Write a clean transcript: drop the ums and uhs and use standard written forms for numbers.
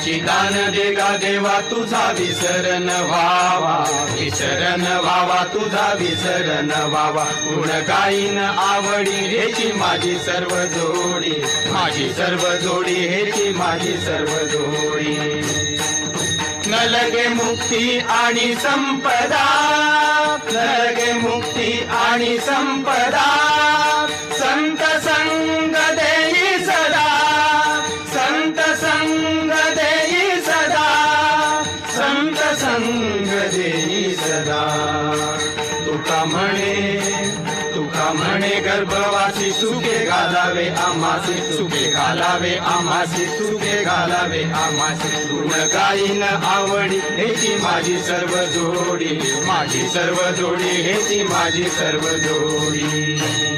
याची दान दे गा देवा तुझा विसरण व्हावा, विसरण व्हावा तुझा विसरण व्हावा. गुण गाईन आवडी हेची माझी सर्व जोडी, माझी सर्व जोडी हेची माझी सर्व जोडी. न लगे मुक्ती आणि संपदा, न लगे मुक्ती आणि संपदा. संत संग देई सदा, संत संग देई सदा, संत संग देई सदा. तुका म्हणे गर्भवासी सुखे घालावे आमासी, सुखे घालावे आमासी, सुखे घालावे आमासी. गुण गाईन आवडी हेची माझी सर्व जोडी, माझी सर्व जोडी हेची माझी सर्व जोडी.